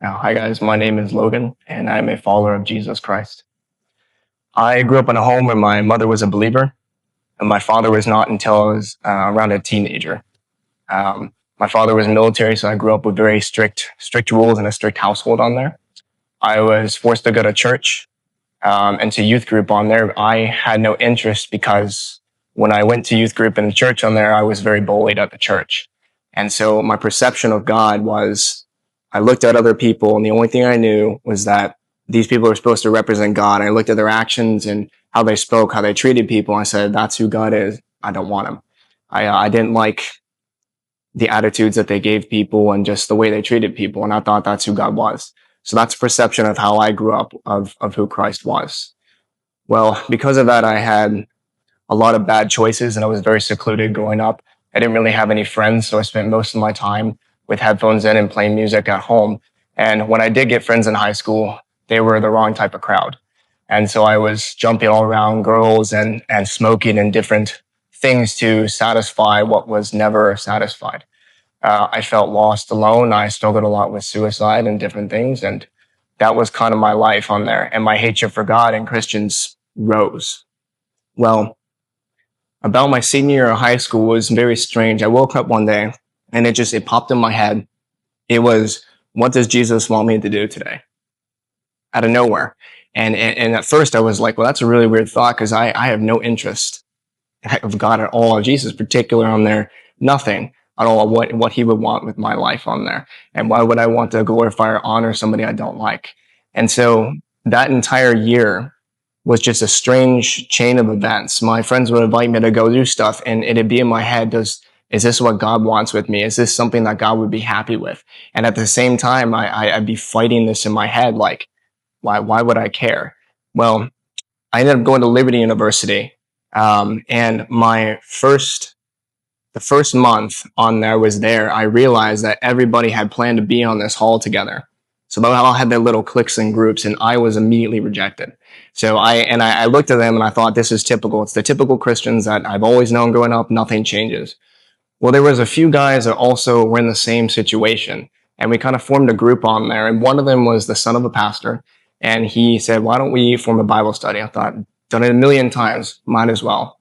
Hi guys, my name is Logan and I'm a follower of Jesus Christ. I grew up in a home where my mother was a believer and my father was not until I was around a teenager. My father was military, so I grew up with very strict rules and a strict household on there. I was forced to go to church and to youth group on there. I had no interest because when I went to youth group and church on there, I was very bullied at the church. And so my perception of God was I looked at other people and the only thing I knew was that these people are supposed to represent God. I looked at their actions and how they spoke, how they treated people. I said, that's who God is. I don't want him. I didn't like the attitudes that they gave people and just the way they treated people. And I thought that's who God was. So that's a perception of how I grew up of who Christ was. Well, because of that, I had a lot of bad choices and I was very secluded growing up. I didn't really have any friends, so I spent most of my time with headphones in and playing music at home. And when I did get friends in high school, they were the wrong type of crowd. And so I was jumping all around girls and smoking and different things to satisfy what was never satisfied. I felt lost, alone. I struggled a lot with suicide and different things. And that was kind of my life on there. And my hatred for God and Christians rose. Well, about my senior year of high school was very strange. I woke up one day and it popped in my head. It was, what does Jesus want me to do today? Out of nowhere. And at first I was like, well, that's a really weird thought because I have no interest of God at all, Jesus particular on there, nothing at all what he would want with my life on there. And why would I want to glorify or honor somebody I don't like? And so that entire year was just a strange chain of events. My friends would invite me to go do stuff and it'd be in my head, is this what God wants with me? Is this something that God would be happy with? And at the same time, I'd be fighting this in my head, like, why would I care? Well, I ended up going to Liberty University. And the first month on there was there, I realized that everybody had planned to be on this hall together. So they all had their little cliques and groups and I was immediately rejected. So I looked at them and I thought, this is typical. It's the typical Christians that I've always known growing up. Nothing changes. Well, there was a few guys that also were in the same situation and we kind of formed a group on there. And one of them was the son of a pastor. And he said, why don't we form a Bible study? I thought, done it a million times, might as well.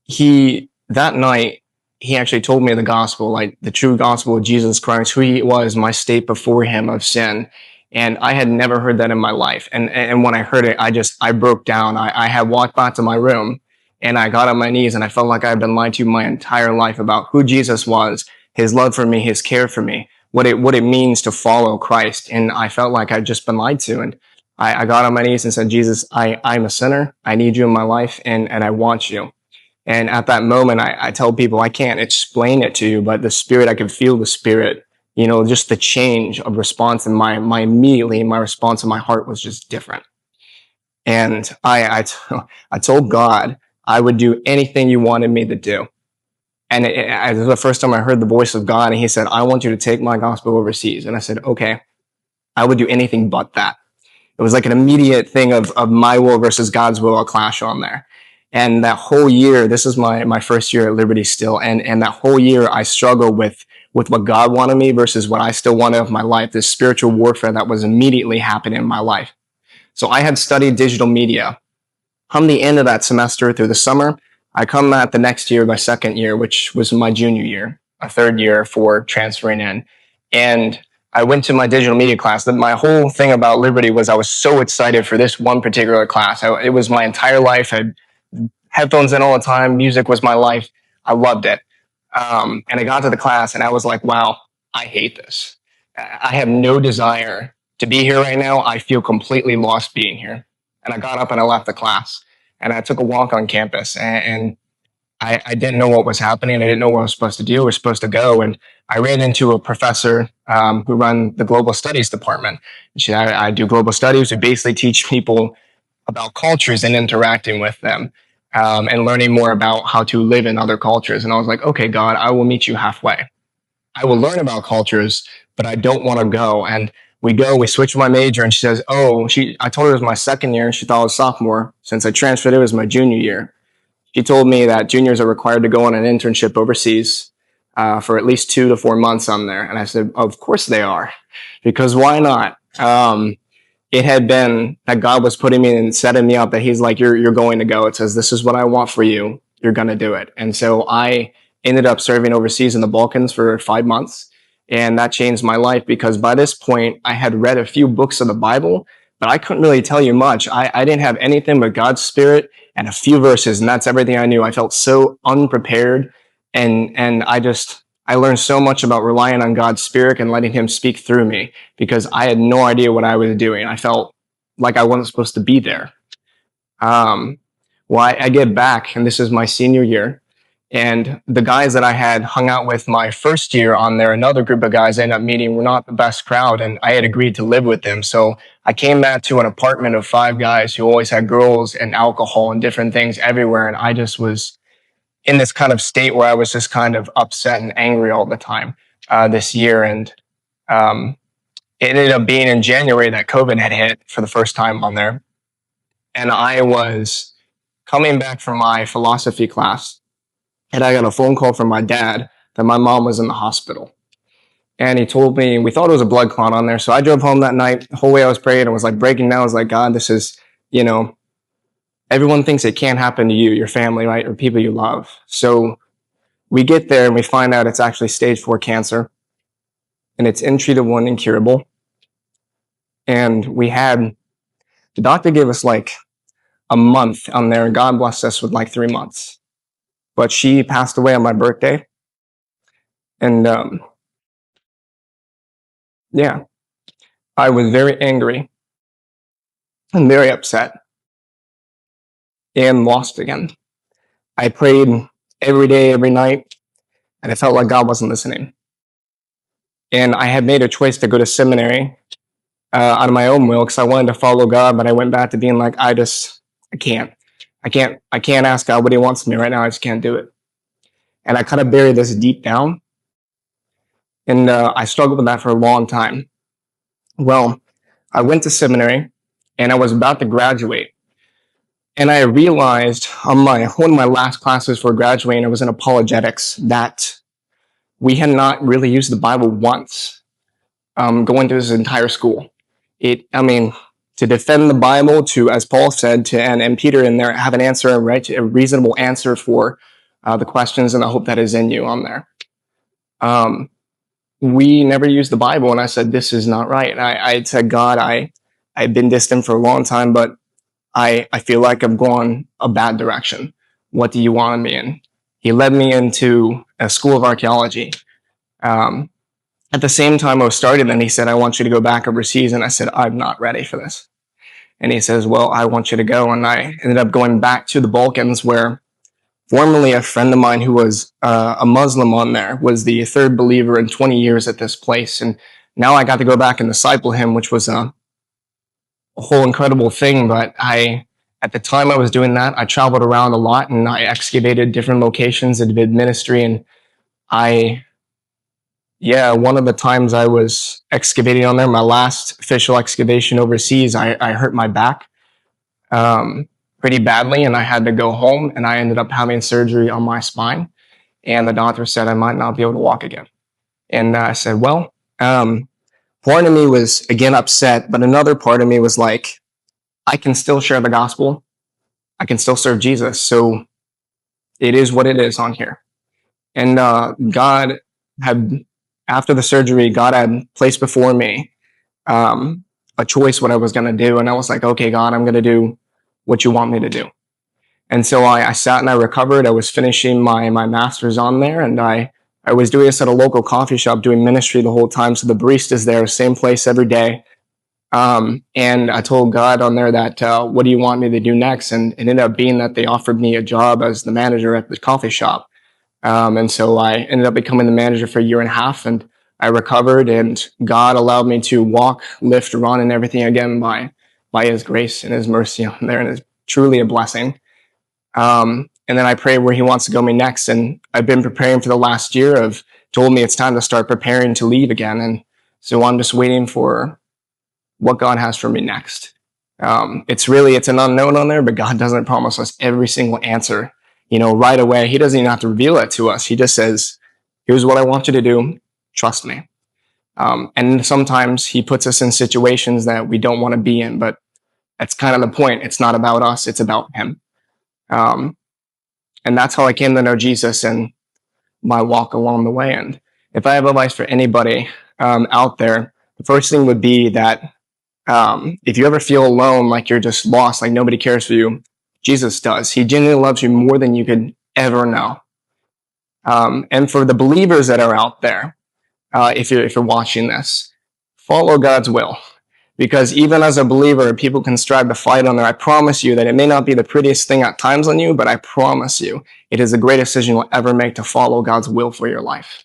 That night, he actually told me the gospel, like the true gospel of Jesus Christ, who he was, my state before him of sin. And I had never heard that in my life. And when I heard it, I broke down. I had walked back to my room and I got on my knees and I felt like I had been lied to my entire life about who Jesus was, his love for me, his care for me, what it means to follow Christ. And I felt like I'd just been lied to. And I got on my knees and said, Jesus, I'm a sinner. I need you in my life and I want you. And at that moment, I tell people, I can't explain it to you, but the Spirit, I could feel the Spirit, just the change of response and my response in my heart was just different. And I told God I would do anything you wanted me to do. And it was the first time I heard the voice of God. And he said, I want you to take my gospel overseas. And I said, okay, I would do anything but that. It was like an immediate thing of my will versus God's will, a clash on there. And that whole year, this is my first year at Liberty still. And that whole year I struggled with what God wanted me versus what I still wanted of my life, this spiritual warfare that was immediately happening in my life. So I had studied digital media. Come the end of that semester through the summer, I come at the next year, my second year, which was my junior year, a third year for transferring in. And I went to my digital media class. My whole thing about Liberty was I was so excited for this one particular class. It was my entire life. I had headphones in all the time. Music was my life. I loved it. And I got to the class and I was like, wow, I hate this. I have no desire to be here right now. I feel completely lost being here. And I got up and I left the class and I took a walk on campus and I didn't know what was happening. I didn't know what I was supposed to do or supposed to go. And I ran into a professor who run the global studies department. I do global studies. We basically teach people about cultures and interacting with them and learning more about how to live in other cultures. And I was like, okay, God, I will meet you halfway. I will learn about cultures, but I don't want to go. And we switched my major and she says, I told her it was my second year and she thought it was sophomore. Since I transferred, it was my junior year. She told me that juniors are required to go on an internship overseas. for at least 2 to 4 months on there. And I said, of course they are, because why not? It had been that God was putting me and setting me up, that he's like, you're going to go. It says, this is what I want for you. You're going to do it. And so I ended up serving overseas in the Balkans for 5 months. And that changed my life, because by this point I had read a few books of the Bible, but I couldn't really tell you much. I didn't have anything but God's Spirit and a few verses, and that's everything I knew. I felt so unprepared, and I learned so much about relying on God's Spirit and letting him speak through me, because I had no idea what I was doing. I felt like I wasn't supposed to be there. I get back, and this is my senior year, and the guys that I had hung out with my first year on there, another group of guys I ended up meeting, were not the best crowd, and I had agreed to live with them. So I came back to an apartment of 5 guys who always had girls and alcohol and different things everywhere, and I just was in this kind of state where I was just kind of upset and angry all the time this year. And it ended up being in January that COVID had hit for the first time on there. And I was coming back from my philosophy class, and I got a phone call from my dad that my mom was in the hospital. And he told me, we thought it was a blood clot on there. So I drove home that night. The whole way I was praying, and was like breaking down. I was like, God, this is, everyone thinks it can't happen to you, your family, right? Or people you love. So we get there and we find out it's actually stage 4 cancer, and it's untreatable and incurable. And the doctor gave us like a month on there, and God blessed us with like 3 months. But she passed away on my birthday. And I was very angry and very upset and lost again. I prayed every day, every night, and I felt like God wasn't listening. And I had made a choice to go to seminary out of my own will, because I wanted to follow God, but I went back to being like, I can't ask God what he wants from me right now. I just can't do it. And I kind of buried this deep down, and I struggled with that for a long time. Well, I went to seminary, and I was about to graduate. And I realized on one of my last classes for graduating, I was in apologetics, that we had not really used the Bible once going through this entire school. To defend the Bible, to, as Paul said, and Peter in there, have an answer, right, a reasonable answer for the questions and the hope that is in you on there. We never used the Bible, and I said, this is not right. And I said, God, I've been distant for a long time, but I feel like I've gone a bad direction. What do you want me in? He led me into a school of archaeology. At the same time I was starting, and he said, I want you to go back overseas. And I said, I'm not ready for this. And he says, well, I want you to go. And I ended up going back to the Balkans, where formerly a friend of mine who was a Muslim on there was the 3rd believer in 20 years at this place. And now I got to go back and disciple him, which was a whole incredible thing. But at the time I was doing that, I traveled around a lot, and I excavated different locations and did ministry. And one of the times I was excavating on there, my last official excavation overseas, I hurt my back pretty badly, and I had to go home, and I ended up having surgery on my spine, and the doctor said I might not be able to walk again. And I said, well, part of me was again upset, but another part of me was like, I can still share the gospel. I can still serve Jesus. So it is what it is on here. And God had, after the surgery, God had placed before me a choice what I was going to do. And I was like, okay, God, I'm going to do what you want me to do. And so I sat and I recovered. I was finishing my master's on there, and I was doing this at a local coffee shop, doing ministry the whole time. So the barista's there, same place every day. And I told God on there that, what do you want me to do next? And it ended up being that they offered me a job as the manager at the coffee shop. And so I ended up becoming the manager for a year and a half, and I recovered, and God allowed me to walk, lift, run, and everything again by his grace and his mercy on there. And it's truly a blessing. And then I pray where he wants to go me next. And I've been preparing for the last year, told me it's time to start preparing to leave again. And so I'm just waiting for what God has for me next. It's an unknown on there, but God doesn't promise us every single answer, right away. He doesn't even have to reveal it to us. He just says, Here's what I want you to do. Trust me. And sometimes he puts us in situations that we don't want to be in, but that's kind of the point. It's not about us. It's about him. Um, and that's how I came to know Jesus and my walk along the way. And if I have advice for anybody out there, the first thing would be that if you ever feel alone, like you're just lost, like nobody cares for you, Jesus does. He genuinely loves you more than you could ever know. And for the believers that are out there, if you're watching this, follow God's will. Because even as a believer, people can strive to fight on there. I promise you that it may not be the prettiest thing at times on you, but I promise you, it is the greatest decision you'll ever make to follow God's will for your life.